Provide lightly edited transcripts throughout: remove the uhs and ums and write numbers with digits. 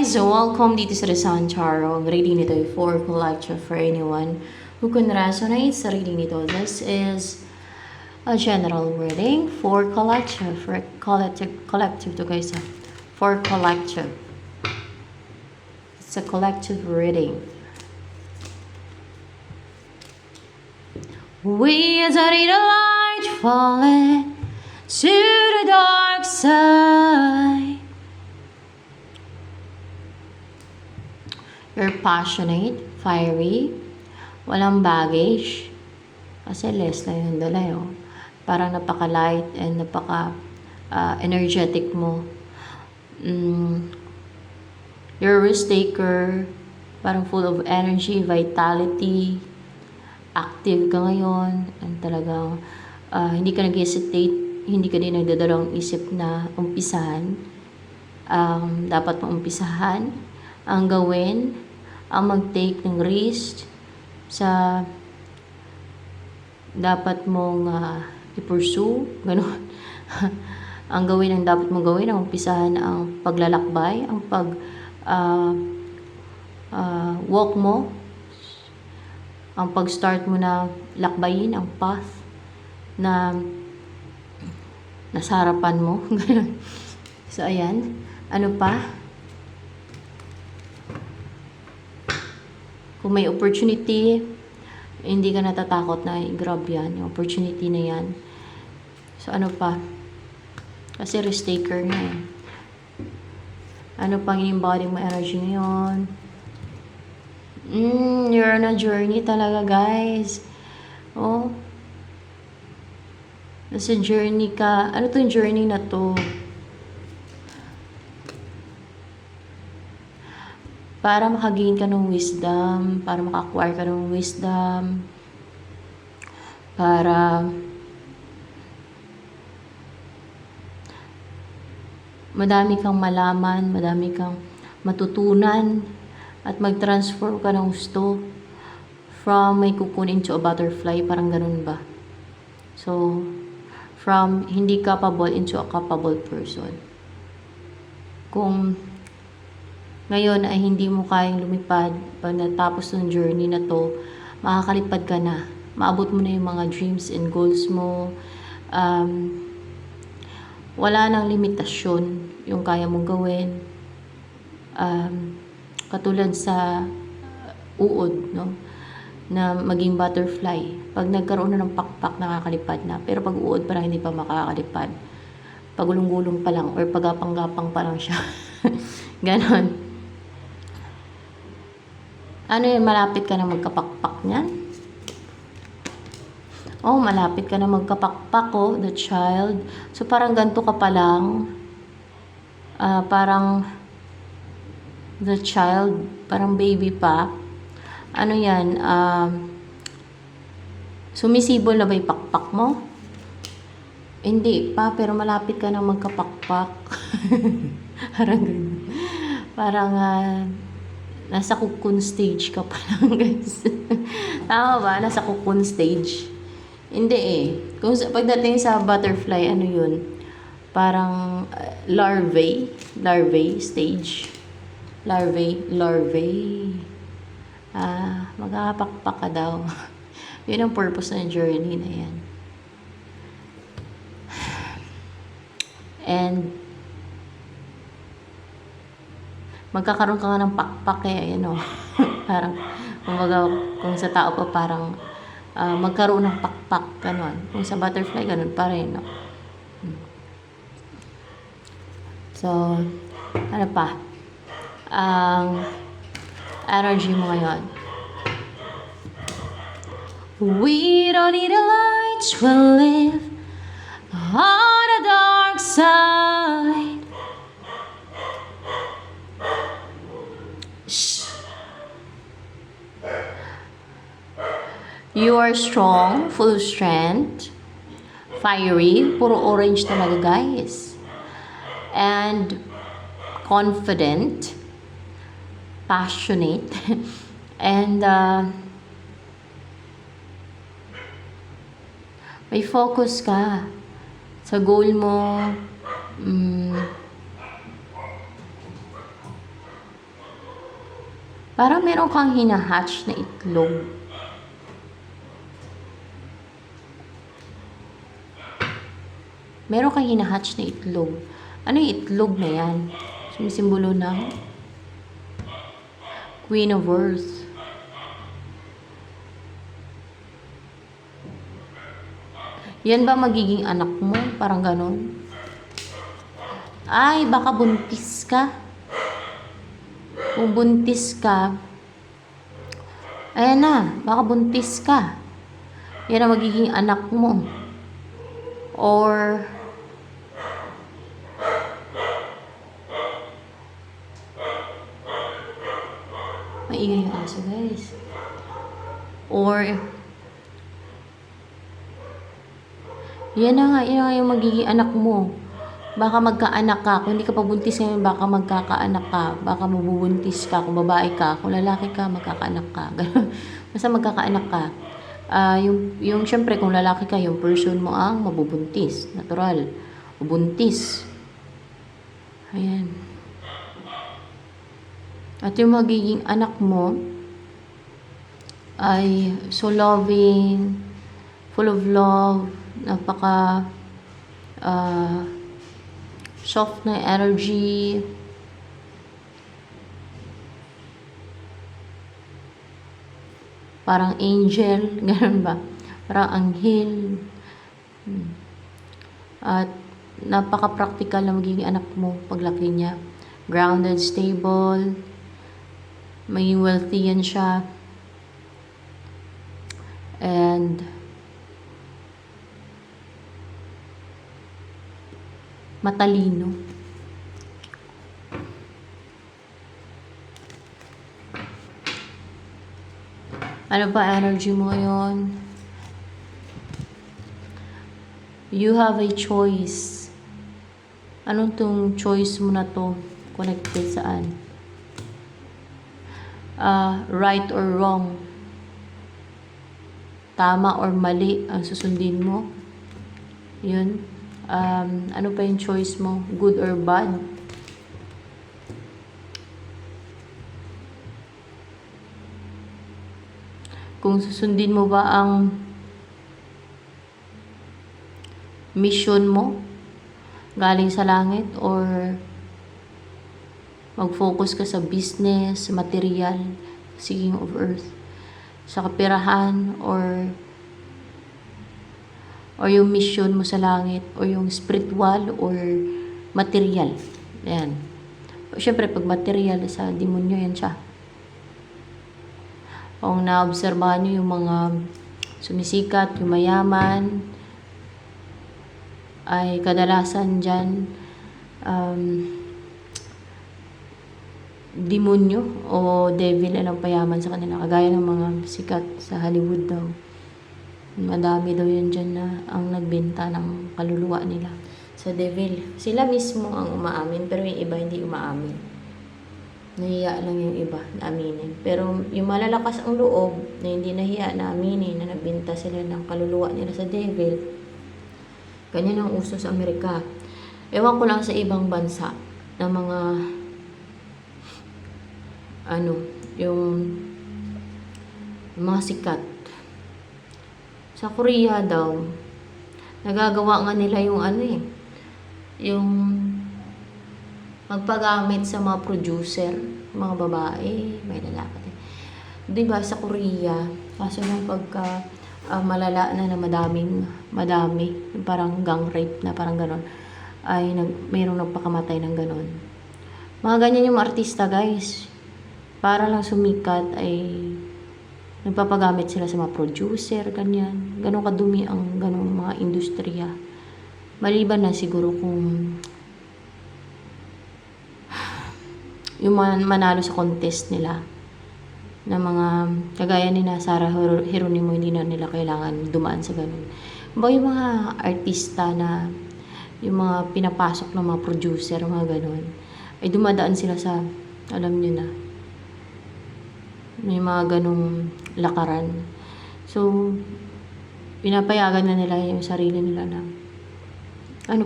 guys! Welcome dito sa Rizan Tarot. Ang reading nito ay for collective for anyone who can resonate sa reading nito. This is a general reading for collective. For collective to guys. For collective. It's a collective reading. We are the light falling to the dark side. You're passionate, fiery, walang baggage. Kasi less lang yung dala yun. Parang napaka-light and napaka-energetic mo. You're a risk taker, parang full of energy, vitality, active ka ngayon, and talagang hindi ka nag-hesitate, hindi ka din nagdadalawang isip na umpisahan. Dapat mong umpisahan, ang gawin, ang mag-take ng risk sa dapat mong i-pursue, gano'n. Ang gawin ang dapat mong gawin, ang umpisahan ang paglalakbay, ang walk mo, ang pag-start mo na lakbayin ang path na nasa harapan mo. So, ayan. Ano pa? Kung may opportunity, hindi ka natatakot na i-grab yan. Yung opportunity na yan. So, ano pa? Kasi risk taker na eh. Ano pang in-embody mo energy ngayon? You're on a journey talaga, guys. Oh. Nasa journey ka. Ano to yung journey na to? Para makagain ka ng wisdom, para maka-acquire ka ng wisdom, para madami kang malaman, madami kang matutunan, at mag-transform ka ng gusto from may kukunin to a butterfly, parang ganun ba? So, from hindi capable into a capable person. Kung ngayon ay hindi mo kayang lumipad pag natapos ng journey na to, makakalipad ka na. Maabot mo na yung mga dreams and goals mo. Wala nang limitasyon yung kaya mong gawin. Katulad sa uod, no? Na maging butterfly. Pag nagkaroon na ng pakpak, nakakalipad na. Pero pag uod, parang hindi pa makakalipad. Pagulong-gulong pa lang or pagapang-gapang pa lang siya. Ganon. Ano yun, malapit ka na magkapakpak niyan? Oh, malapit ka na magkapakpak, oh, the child. So, parang ganito ka pa lang. Parang the child, parang baby pa. Ano yan, sumisibol na ba yung pakpak mo? Hindi pa, pero malapit ka na magkapakpak. Parang ganun. Parang, nasa cocoon stage ka pa lang, guys. Tama ba? Nasa cocoon stage. Hindi eh. Kung pagdating sa butterfly, ano yun? Parang larvae stage. Larvae. Magkakapakpak ka daw. Yun ang purpose ng journey na yan. And magkakaroon ka nga ng pakpak eh, ayan o. Parang, kumbaga, kung sa tao pa parang magkaroon ng pakpak, gano'n. Kung sa butterfly, gano'n pa rin, no? So, ano pa? Ang energy mo ngayon. We don't need a light, we'll live on the dark side. You are strong, full of strength, fiery, puro orange talaga, guys. And confident, passionate, and may focus ka sa goal mo. Parang meron kang hinahatch na itlog. Meron kang hinahatch na itlog. Ano yung itlog na yan? Sumisimbolo ng Queen of Earth. Yan ba magiging anak mo? Parang ganon. Ay, baka buntis ka. Kung buntis ka, ayan na, baka buntis ka. Yan ang magiging anak mo. Or, maingay yung aso, guys. Or, yan na nga yung magiging anak mo. Baka magkaanak ka. Kung hindi ka pa buntis ngayon, baka magkakaanak ka. Baka mabubuntis ka. Kung babae ka, kung lalaki ka, magkakaanak ka. Basta magkakaanak ka. Yung syempre, kung lalaki ka, yung person mo ang mabubuntis. Natural. Buntis. Ayan. At yung magiging anak mo ay so loving, full of love, napaka soft na energy. Parang angel, ganun ba? Parang anghel. At napaka-practical na magiging anak mo paglaki niya. Grounded, stable, maging wealthy yan siya. And matalino. Ano ba energy mo yon? You have a choice. Anong tong choice mo na to? Connected saan? Right or wrong? Tama or mali ang susundin mo? Yun. Ano pa yung choice mo? Good or bad? Kung susundin mo ba ang mission mo galing sa langit, or mag-focus ka sa business, material, seeking of earth, sa kapirahan, or yung mission mo sa langit, or yung spiritual, or material. Ayan. Siyempre, pag material, sa demonyo yan siya. Kung naobserbahan nyo yung mga sumisikat, yung mayaman, ay kadalasan dyan, demonyo o devil ang payaman sa kanila. Kagaya ng mga sikat sa Hollywood daw. Madami daw yan dyan na ang nagbenta ng kaluluwa nila sa devil. Sila mismo ang umaamin, pero yung iba hindi umaamin. Nahiya lang yung iba na aminin. Pero yung malalakas ang loob na hindi nahiya na aminin na nagbenta sila ng kaluluwa nila sa devil, ganyan ang uso sa Amerika. Ewan ko lang sa ibang bansa na mga yung mga sikat. Sa Korea daw, nagagawa nga nila yung yung magpagamit sa mga producer, mga babae, may lalaki. Diba sa Korea, kaso nung pagka malala na madami, parang gang rape na parang ganon, ay mayroong nagpakamatay ng ganon. Mga ganyan yung artista, guys. Para lang sumikat ay nagpapagamit sila sa mga producer, ganyan. Ganon kadumi ang ganong mga industriya. Maliban na siguro kung yung manalo sa contest nila na mga kagaya ni na Sarah Geronimo, hindi na nila kailangan dumaan sa ganun. Yung mga artista na yung mga pinapasok ng mga producer, mga ganun, ay dumadaan sila sa, alam nyo na, may mga ganung lakaran. So, pinapayagan na nila yung sarili nila na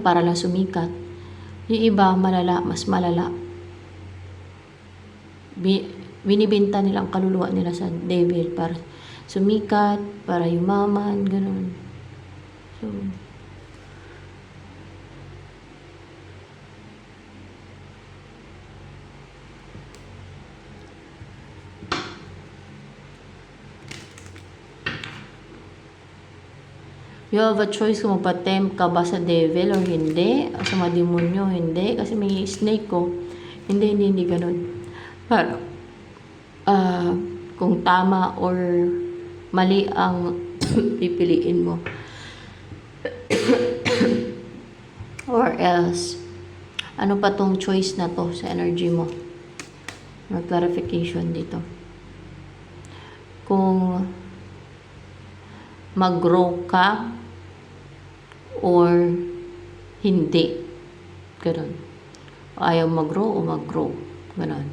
para lang sumikat. Yung iba, malala, mas malala. binibenta nila ang kaluluwa nila sa devil para sumikat, para yumaman, ganun. So, you have a choice kung magpa-tempt ka ba sa devil or hindi, sa mga demonyo, hindi. Kasi may snake ko. Hindi ganun. Para, kung tama or mali ang pipiliin mo. Or else, ano pa tong choice na to sa energy mo? May clarification dito. Kung mag-grow ka or hindi. Ganun. Ayaw mag-grow o mag-grow. Ganun.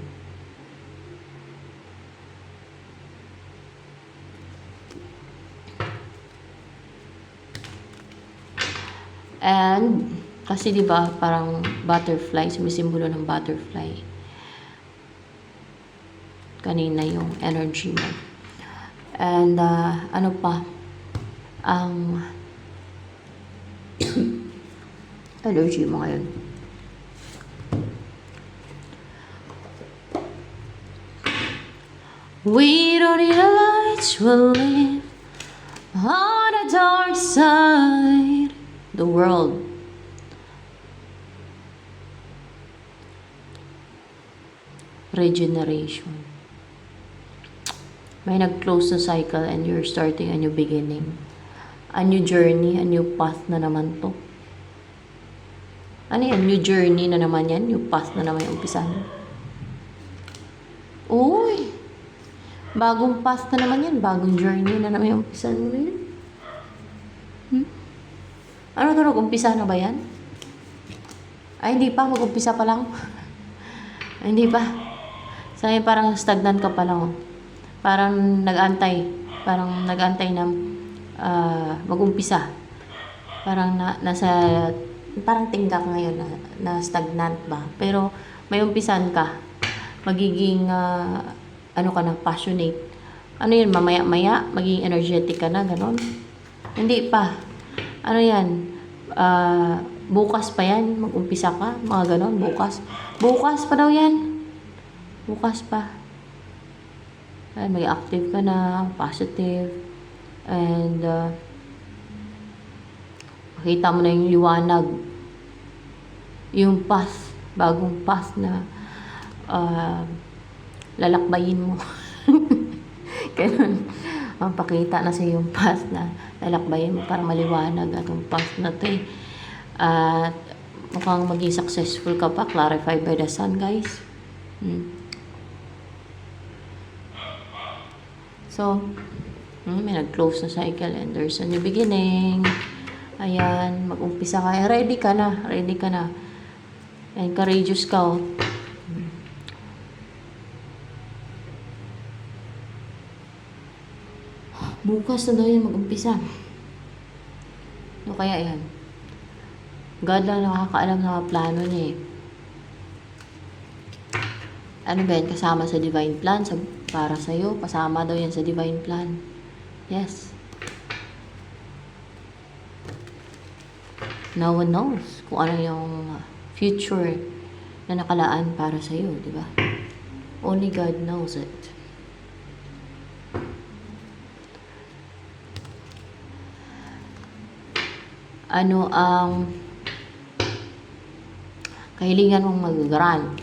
And, kasi di ba parang butterfly, sumisimbolo ng butterfly. Kanina yung energy mo. And, ano pa? Ang energy mo ngayon. We don't need the lights, we'll live on the dark side. The world. Regeneration. May nag-close na cycle and you're starting a new beginning. A new journey, a new path na naman to. Ano yan? New journey na naman yan? New path na naman yung umpisahan. Uy! Bagong path na naman yan. Bagong journey na naman yung umpisahan mo na yan. Ano to? Nag-umpisa na ba yan? Ay, hindi pa. Mag-umpisa pa lang. Ay, hindi pa. Sa'yo parang stagnant ka pa lang. Oh. Parang nag-antay. Parang nag-antay na mag-umpisa. Parang parang tinggak ngayon na stagnant ba. Pero may umpisan ka. Magiging, ano ka na, passionate. Ano yun, mamaya-maya, magiging energetic ka na, ganon. Hindi pa. Ano yan, bukas pa yan, mag-umpisa ka, mga ganon, bukas. Bukas pa daw yan. Bukas pa. Ay, may active ka na, positive. And, makita mo na yung liwanag. Yung path, bagong path na lalakbayin mo. Ganun. Mapakita na sa yung path na lalakbayin mo para maliwanag atong path na to eh. At mukhang maging successful ka pa, clarified by the sun, guys. So, may nag-close na cycle and there's a new beginning. Ayan, mag-umpisa ka. Ready ka na. Ready ka na. And courageous ka. Oh. Bukas na daw yan mag-umpisa. Ano kaya yan? God lang nakakaalam ng mga plano niya eh. Ano ba yan? Kasama sa divine plan para sa'yo. Kasama daw yan sa divine plan. Yes. No one knows kung ano yung future na nakalaan para sa'yo, di ba? Only God knows it. Ano ang kahilingan mong mag-grant?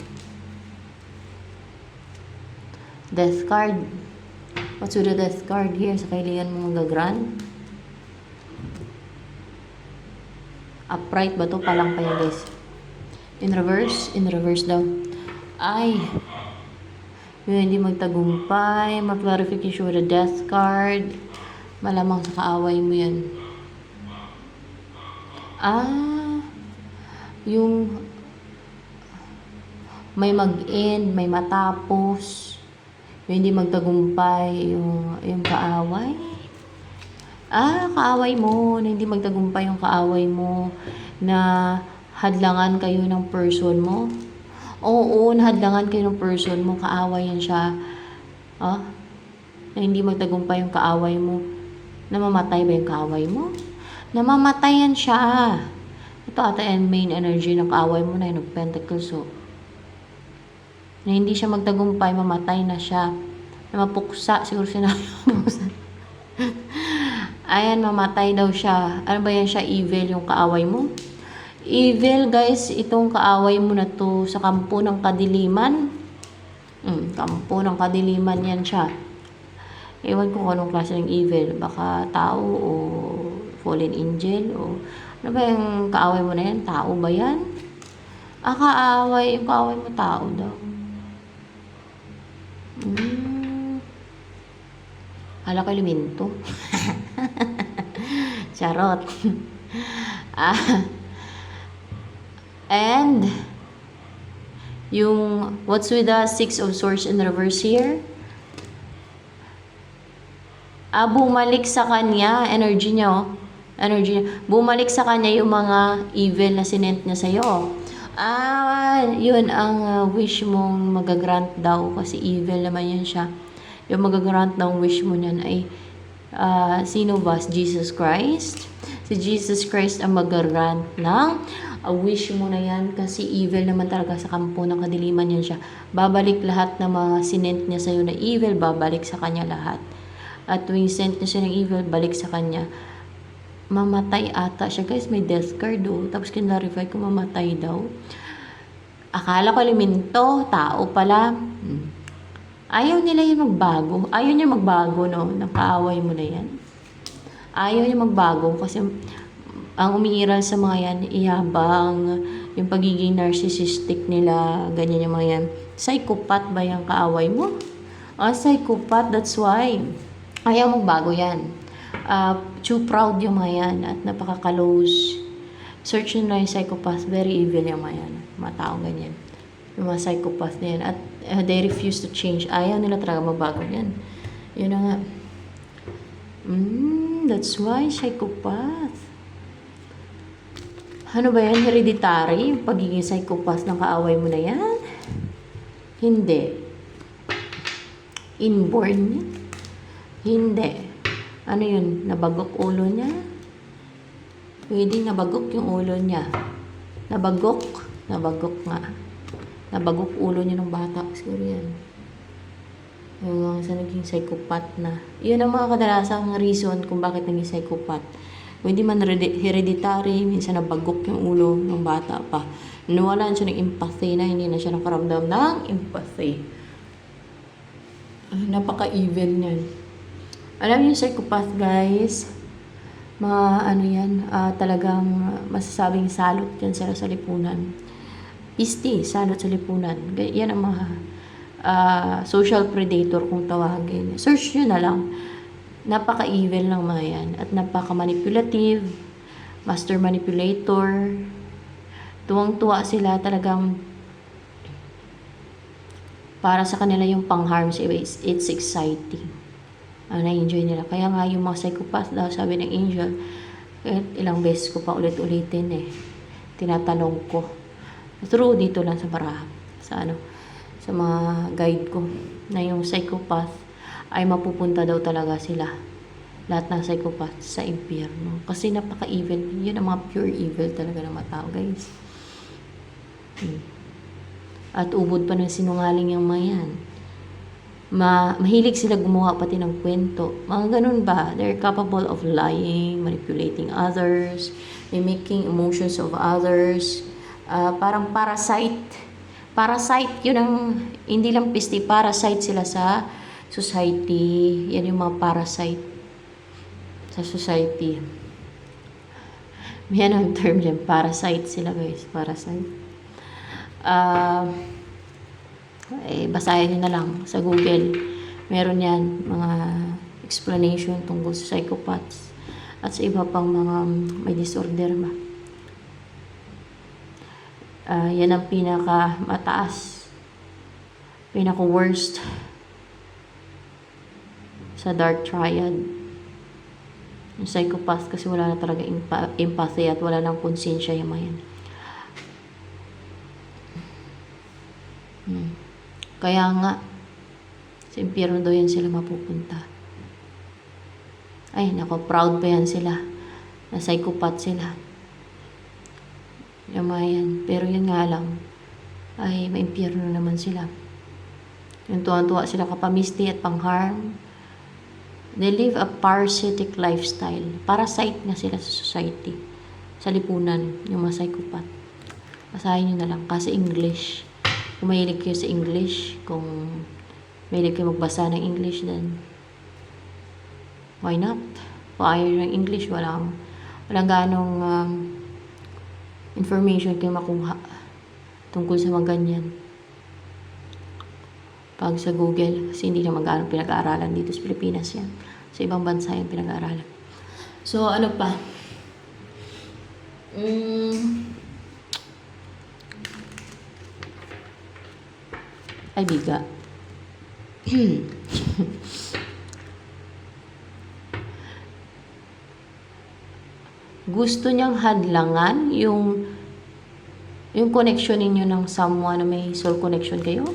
Death card. What's with the death card here sa kahilingan mong mag-grant? Upright ba to? Palang pa yan, guys. In reverse? In reverse daw. Ay! Yun, hindi magtagumpay. Mag-clarification with the death card. Malamang sa kaaway mo yan. Yung may mag-end, may matapos, yung hindi magtagumpay, yung kaaway. Kaaway mo, na hindi magtagumpay yung kaaway mo, na hadlangan kayo ng person mo. Oo, nahadlangan kayo ng person mo, kaaway yan siya. Ah, na hindi magtagumpay yung kaaway mo. Namamatay ba yung kaaway mo? Namamatayan siya. Ito ata yung main energy ng kaaway mo na yung Pentacles. So, na hindi siya magtagumpay, mamatay na siya. Na mapuksa, siguro sinabi mo. Ayan, mamatay daw siya. Ano ba yan siya? Evil yung kaaway mo? Evil, guys, itong kaaway mo na to sa kampo ng kadiliman. Kampo ng kadiliman yan siya. Ewan ko kung anong klase ng evil. Baka tao o fallen angel o ano ba yung kaaway mo na yan? Tao ba yan? Kaaway. Yung kaaway mo tao daw. Hala ko liminto. Charot. And yung what's with the Six of Swords in reverse here? Bumalik sa kanya, energy niya, bumalik sa kanya yung mga evil na sinent niya sa'yo. Yun ang wish mong magagrant daw kasi evil naman yan siya. Yung magagrant ng wish mo niyan ay sino ba? Jesus Christ? Si Jesus Christ ang magagrant ng wish mo na yan kasi evil naman talaga sa kampo ng kadiliman yan siya. Babalik lahat ng mga sinent niya sa'yo na evil, babalik sa kanya lahat. At tuwing sent niya siya ng evil, balik sa kanya. Mamatay ata siya. Guys, may death card Tapos kinlarify ko mamatay daw. Akala ko liminto, tao pala. Ayaw nila yung magbago. Ayaw niya magbago, no? Ng kaaway mo na yan. Ayaw niya magbago kasi ang umiiral sa mga yan, iyabang, yung pagiging narcissistic nila, ganyan yung mga yan. Psychopath ba yung kaaway mo? Psychopath, that's why. Ayaw magbago yan. Too proud yung mga yan at napaka-close. Search nyo na yung psychopath. Very evil yung mga yan. Mga taong ganyan. Yung mga psychopath na yan. At they refuse to change. Ayaw nila talaga magbago yan. Yun na nga. That's why psychopath. Ano ba yan? Hereditary? Yung pagiging psychopath ng kaaway mo na yan? Hindi. Inborn yan? Hindi. Ano yun? Nabagok ulo niya? Pwede nabagok yung ulo niya. Nabagok? Nabagok nga. Nabagok ulo niya ng bata. Siguro yan. Yung sa naging psychopath na. Yun ang mga kadalasang reason kung bakit naging psychopath. Hindi man hereditary, minsan nabagok yung ulo ng bata pa. Nawalan siya ng empathy na hindi na siya nakaramdam ng empathy. Napaka-evil niyan. Alam niyo, psychopath, guys, talagang masasabing salot yan sila sa lipunan. Isti, salot sa lipunan. Yan ang mga social predator kung tawagin. Search nyo na lang. Napaka-evil ng mga yan. At napaka-manipulative, master manipulator. Tuwang-tuwa sila talagang para sa kanila yung pang-harm sa iba. It's exciting. Na-enjoy nila. Kaya nga yung mga psychopath daw, sabi ng angel, ilang beses ko pa ulit-ulitin tinatanong ko. True dito lang sa sa mga guide ko, na yung psychopath ay mapupunta daw talaga sila. Lahat ng psychopath sa impyerno. Kasi napaka-evil. Yun ang mga pure evil talaga ng mga tao, guys. At ubod pa ng sinungaling yung mga yan. Mahilig sila gumawa pati ng kwento. Mga ganun ba? They're capable of lying, manipulating others, mimicking emotions of others. Parang parasite. Parasite, yun ang, hindi lang pisti, parasite sila sa society. Yan yung mga parasite sa society. Yan ang term dyan. Parasite sila, guys. Parasite. Basahin nyo na lang sa Google. Meron yan, mga explanation tungkol sa psychopaths at sa iba pang mga may disorder ba. Yan ang pinaka mataas, pinaka worst sa dark triad. Yung psychopath kasi wala na talaga empathy at wala nang konsensya yung mga yan. Kaya nga, Sa impyerno daw yan sila mapupunta. Ay, nako, proud pa yan sila. Na psychopath sila. Yung mga yan. Pero yun nga lang, ay maimpyerno naman sila. Yung tuwa-tuwa sila kapamisti at pangharm. They live a parasitic lifestyle. Parasite na sila sa society. Sa lipunan, yung mga psychopath. Basahin nyo na lang. Kasi English. Kung mahilig kayo sa English, kung mahilig kayo magbasa ng English, then why not? Kung ayaw ng English, walang ganong information kayo makuha tungkol sa mga ganyan. Pag sa Google, kasi hindi naman gaano pinag-aaralan dito sa Pilipinas yan. Sa ibang bansa yan pinag-aaralan. So, ano pa? Ay, biga. Gusto niyang hadlangan yung connection ninyo ng someone na may soul connection kayo?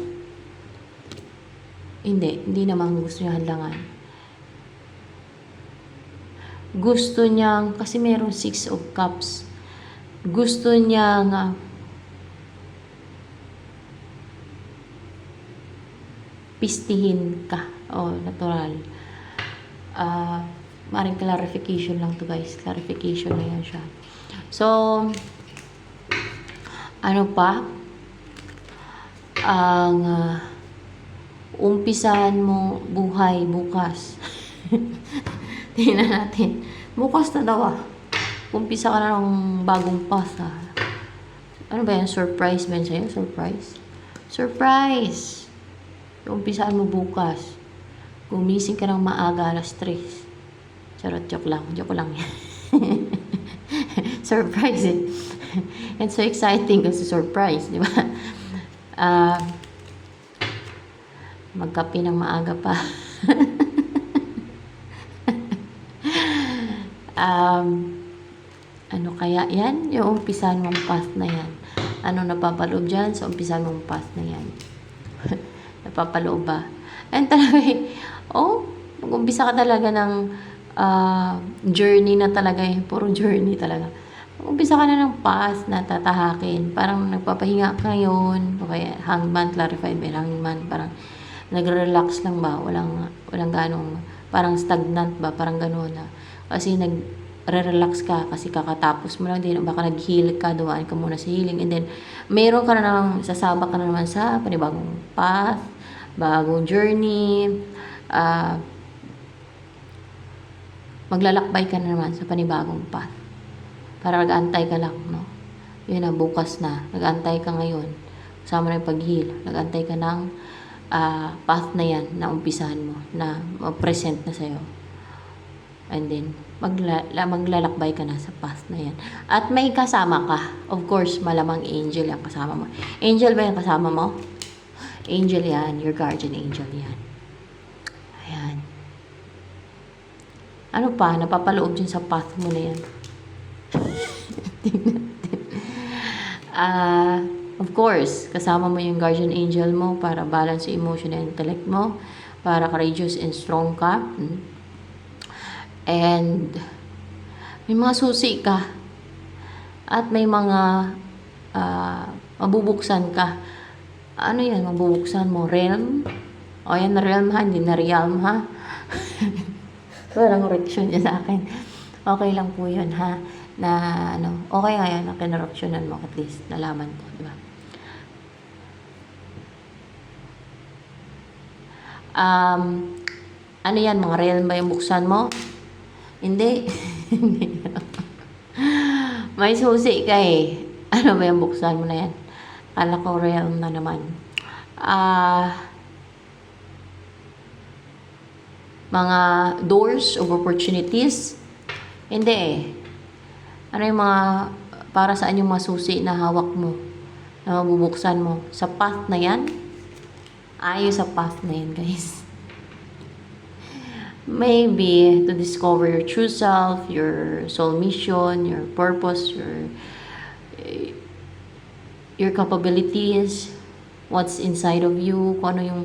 Hindi naman gusto niya hadlangan. Gusto niyang, kasi merong 6 of Cups, gusto niyang pistihin ka. Natural. Maring clarification lang to guys. Clarification na yan siya. So, ano pa? Ang umpisahan mo buhay bukas. Tingnan natin. Bukas na daw Umpisa ka na ng bagong path Ano ba yan? Surprise ba yan sa'yo? Surprise? Surprise! Umpisaan mo bukas. Gumising ka ng maaga, alas 3. Charot, joke lang yan. Surprise It's so exciting kasi surprise, di ba? Magkape ng maaga pa. Ano kaya yan? Yung umpisan mong path na yan. Ano napapaloob dyan sa umpisan mong path na yan? Napapaloob ba? And talaga mag-umpisa ka talaga ng journey na talaga puro journey talaga. Mag-umpisa ka na ng path na tatahakin. Parang nagpapahinga ka ngayon. O kaya hangman, clarified by hangman. Parang nagre-relax lang ba? Walang ganong, parang stagnant ba? Parang gano'n Kasi nagre-relax ka kasi kakatapos mo lang din. Baka nag-heal ka, dumaan ka muna sa healing. And then, meron ka na naman, sasabak ka na naman sa panibagong path, bagong journey, maglalakbay ka na naman sa panibagong path. Para nag-antay ka lang, no? Yun na, bukas na. Nag-antay ka ngayon. Kasama na yung pag-heal. Nag-antay ka ng path na yan na umpisahan mo, na present na sa'yo. And then, maglalakbay ka na sa path na yan. At may kasama ka. Of course, malamang angel yung kasama mo. Angel ba yung kasama mo? Angel yan. Your guardian angel yan. Ayan. Ano pa? Napapaloob dyan sa path mo na yan. Of course, kasama mo yung guardian angel mo para balance yung emotion and intellect mo. Para courageous and strong ka. And may mga susi ka. At may mga mabubuksan ka. Ano yan? Mabubuksan mo? Realm? O yan na realm ha? Hindi na realm ha? Walang correction niya sa akin. Okay lang po yun ha? Na okay nga yan. Kinoroksyonan mo at least. Nalaman ko. Diba? Ano yan? Mga realm ba yung buksan mo? Hindi. May susi ka Ano ba yung buksan mo na yan? Kala ko realm na naman. Mga doors of opportunities. Hindi Ano yung mga, para saan yung mga susi na hawak mo? Na mabubuksan mo? Sa path na yan? Ayaw sa path na yan, guys. Maybe to discover your true self, your soul mission, your purpose, your capabilities, what's inside of you, kung ano yung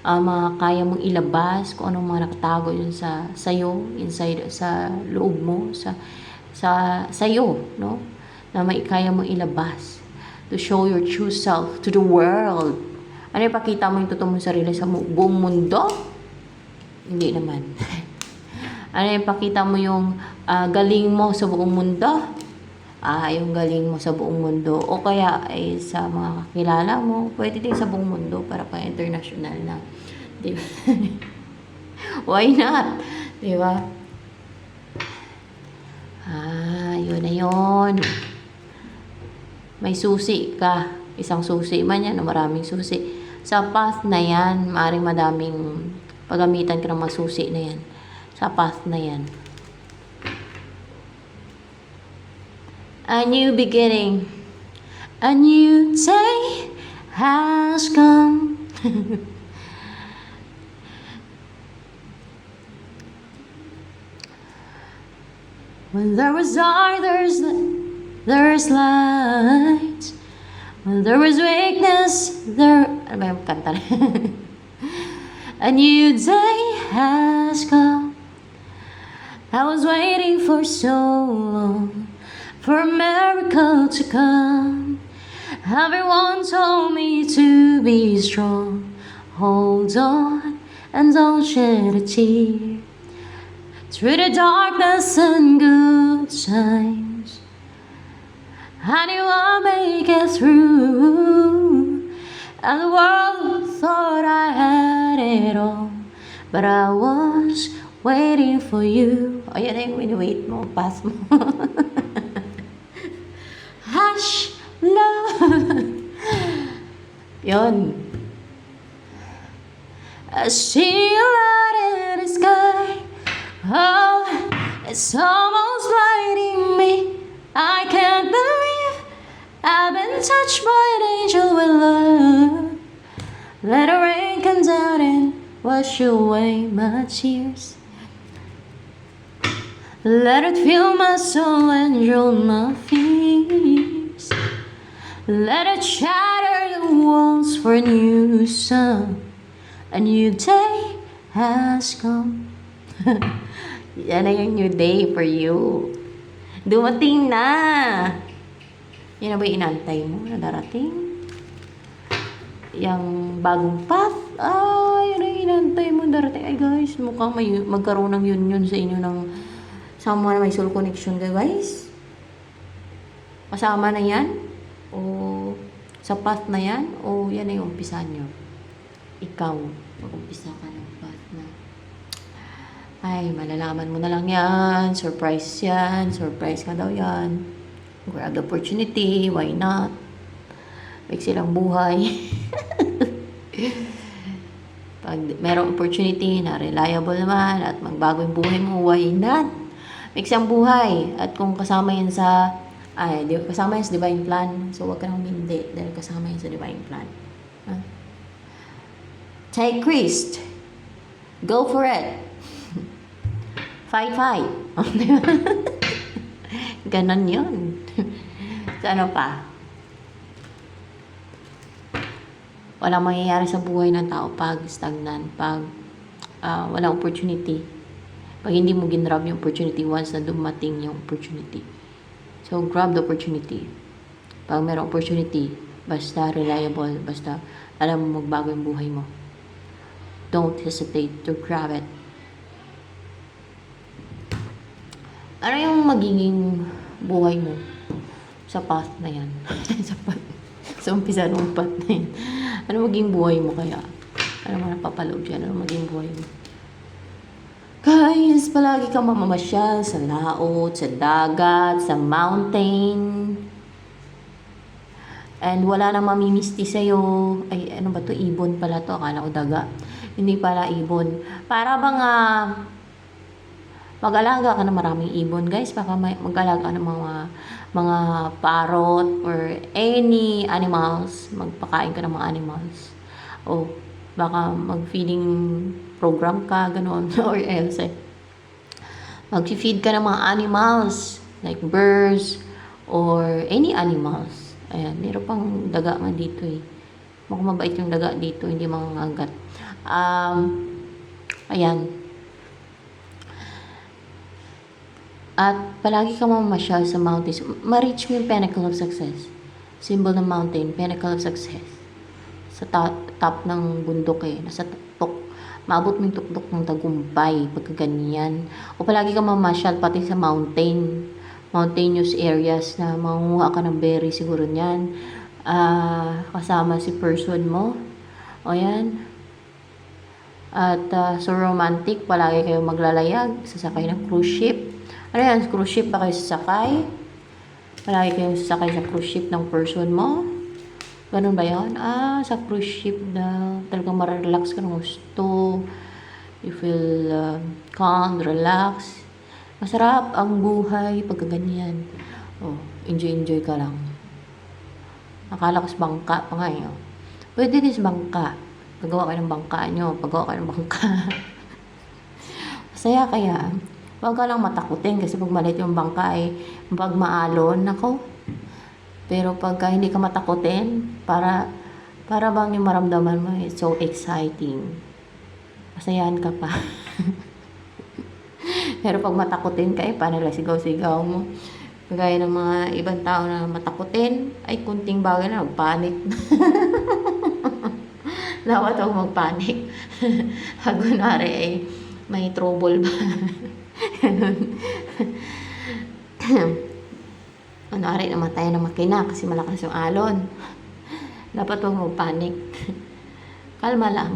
mga kaya mong ilabas, kung anong mga nakatago yun sa sayo, inside, sa loob mo, sayo, no? Na may kaya mong ilabas to show your true self to the world. Ano yung pakita mo yung totoo mong sarili sa buong mundo? Hindi naman. Ano yung pakita mo yung galing mo sa buong mundo? Yung galing mo sa buong mundo. O kaya ay sa mga kakilala mo. Pwede din sa buong mundo para pa international na. Diba? Why not? Diba? Yun na yun. May susi ka. Isang susi man yan o maraming susi. Sa path na yan, maaaring madaming paggamitan ka ng mga susi na yan. Sa path na yan. A new beginning. A new day has come. When there was dark, there's light. When there was weakness, ano ba yung kanta na? A new day has come. I was waiting for so long for a miracle to come. Everyone told me to be strong. Hold on and don't shed a tear. Through the darkness and good times, I knew I'd make it through. And the world thought I had it all, but I was waiting for you. O, yan na yung wini-wait mo, pass mo. Hush, love. Yun. I see a light in the sky. Oh, it's almost blinding me. I can't believe I've been touched by an angel with love. Let the rain come down and wash away my tears. Let it fill my soul and drown my fears. Let it shatter the walls for a new sun. A new day has come. Yan na yung new day for you. Dumating na. Yan na ba inantay mo na darating? Yung bagong path. Yan na inantay mo darating. Ay guys, mukhang magkaroon ng union sa inyo ng someone may soul connection ka guys. Kasama na yan? O sa path na yan? O yan na yung umpisa nyo? Ikaw, mag-umpisa ka ng path na. Ay, malalaman mo na lang yan. Surprise yan. Surprise ka daw yan. Grab the opportunity. Why not? Make silang buhay. Pag merong opportunity na reliable naman at magbago yung buhay mo, why not? Make siyang buhay. At kung kasama yan sa kasama yan sa divine plan, so wag ka nang hindi dahil kasama yan sa divine plan. Take risk. Go for it. Fight. Ganon yun. So ano pa? Walang mangyayari sa buhay ng tao pag stagnant, pag walang opportunity. Pag hindi mo ginrab yung opportunity once na dumating yung opportunity. So, grab the opportunity. Pag mayroong opportunity, basta reliable, basta alam mo magbago yung buhay mo. Don't hesitate to grab it. Ano yung magiging buhay mo sa path na yan? sa umpisa ng path na yan. Ano magiging buhay mo kaya? Ano mo napapaloob dyan? Ano magiging buhay mo? Guys, palagi kang mamamasyal sa laot, sa dagat, sa mountain. And wala nang mamimisti sa'yo. Ay, ano ba to? Ibon pala to. Akala ko daga. Hindi pala ibon. Para bang mag-alaga ka ng maraming ibon, guys. Baka mag-alaga ka ng mga parrot or any animals. Magpakain ka ng mga animals. O baka mag-feeding program ka, gano'n. Or else, mag-feed ka ng mga animals like birds or any animals. Ayan, meron pang daga nga dito eh. Mukhang mabait yung daga dito, hindi mangangagat. Ayan. At palagi ka mamasyal sa mountains. Ma-reach mo yung pinnacle of success. Symbol ng mountain, pinnacle of success. Sa top ng bundok nasa tuktok. Maabot mo yung tuktok ng tagumpay, pagka ganyan. O palagi ka mamasyal pati sa mountainous areas na manguha ka ng berry siguro niyan. Kasama si person mo. O yan. At so romantic, palagi kayo maglalayag, sasakay ng cruise ship. Ano yan, cruise ship pa kayo sasakay? Palagi kayong sasakay sa cruise ship ng person mo. Ganun ba yun? Sa cruise ship na talagang marelax ka ng gusto. You feel calm, relax. Masarap ang buhay pagka ganyan. Enjoy ka lang. Akala ko sa bangka pa nga yun. Pwede din sa bangka. Pagawa kayo ng bangka nyo. Pagawa kayo ng bangka. Masaya kaya. Huwag ka lang matakutin kasi pag maliit yung bangka pag maalon, ako. Pero pagka hindi ka matakutin, para bang yung maramdaman mo, it's so exciting. Masayahan ka pa. Pero pag matakutin ka, paano lang sigaw-sigaw mo? Kagaya ng mga ibang tao na matakutin, ay kunting bagay na, magpanik. Dapat huwag magpanik. Kunwari ay may trouble ba? Ganun. Kunwari namatay ng makina kasi malakas yung alon. Dapat huwag magpanik. Kalma lang.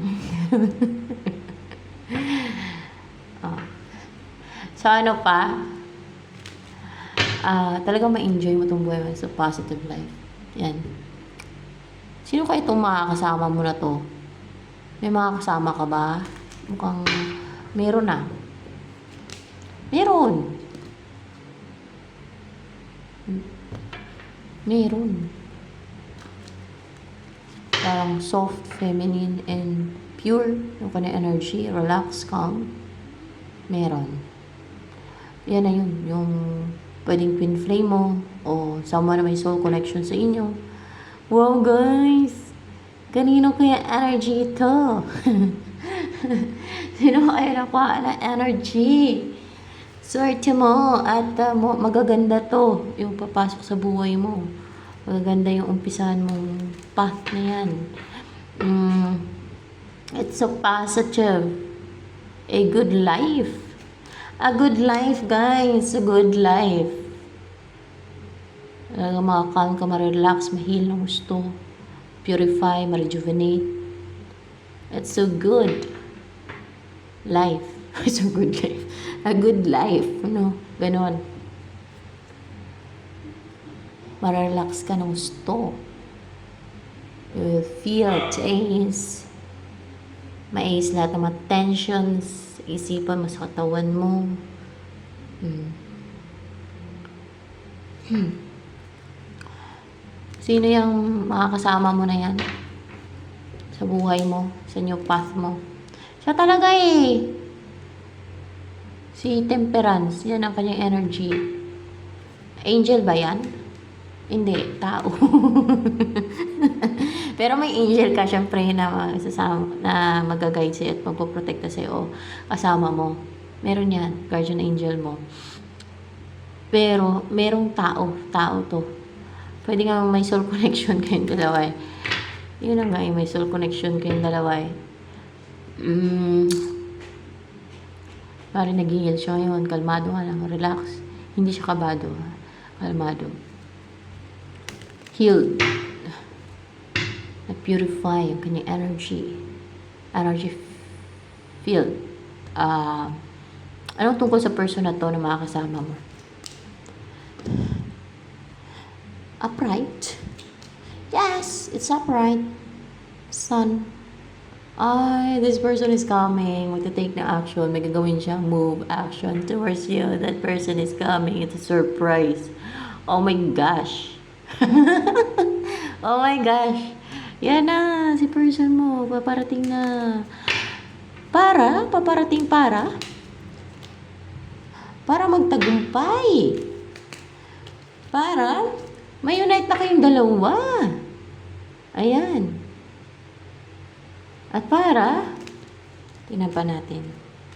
So ano pa? Talagang ma-enjoy mo itong buhay mo sa positive life. Yan. Sino kaya itong makakasama mo na to? May mga kasama ka ba? Mukhang meron na. Meron. Parang soft, feminine, and pure. Yung kanyang energy, relax, calm. Meron. Yan na yun. Yung pwedeng twin flame mo o someone na may soul connection sa inyo. Wow, guys! Kanino kaya energy ito? Sino kaya nakuha na energy? Swerte mo at magaganda to yung papasok sa buhay mo. Magaganda yung umpisahan mong path na yan. It's so positive. A good life. A good life, guys. A good life. Talaga makakalm ka, ma-relax, ma-heal ng gusto. Purify, ma-rejuvenate. It's so good. Life. It's a good life. A good life. Ganon. Ma-relax ka ng gusto. You will feel, taste. Ma-ace lahat ng mga tensions. Isipan mo sa katawan mo. Sino yung makakasama mo na yan? Sa buhay mo, sa new path mo. Siya talaga si Temperance, yan ang kanyang energy. Angel ba yan? Hindi, tao. Pero may angel ka, syempre, na mag-guide sa'yo at magpoprotekta sa'yo kasama mo. Meron yan, guardian angel mo. Pero, merong tao to. Pwede nga may soul connection kayong dalawa Yun na nga may soul connection kayong dalawa Pari nag-heal siya ngayon, kalmado nga lang, relax. Hindi siya kabado, kalmado. Healed. Nag-purify yung kanyang energy field. Anong tungkol sa person na to na makakasama mo? Upright. Yes, it's upright. Sun. This person is coming. Magta-take na action. May gagawin siyang move, action towards you. That person is coming. It's a surprise. Oh my gosh. Oh my gosh. Yan na, si person mo. Paparating na. Paparating para magtagumpay. Para may unite na kayong dalawa. Ayan. At para, tingnan pa natin.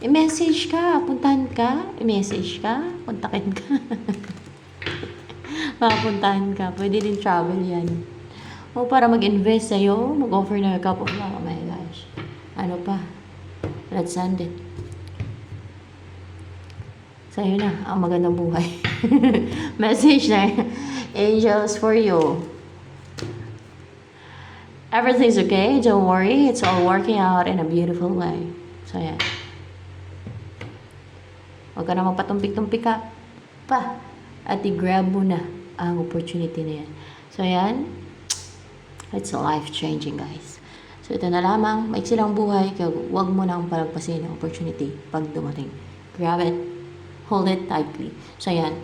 I-message ka, puntahan ka, i-message ka, kontakin ka. Mapuntahan ka. Pwede din travel yan. O para mag-invest sa'yo, mag-offer na a cup of love. Oh my gosh. Ano pa? Let's send it. Sa'yo na, ang magandang buhay. Message na angels for you. Everything's okay. Don't worry. It's all working out in a beautiful way. So, yan. Huwag ka na magpatumpik-tumpik ka pa. At i-grab mo na ang opportunity na yan. So, yan. It's life-changing, guys. So, ito na lamang. Maiksi lang buhay. Kaya huwag mo nang palagpasin ang opportunity pag dumating. Grab it. Hold it tightly. So, yan.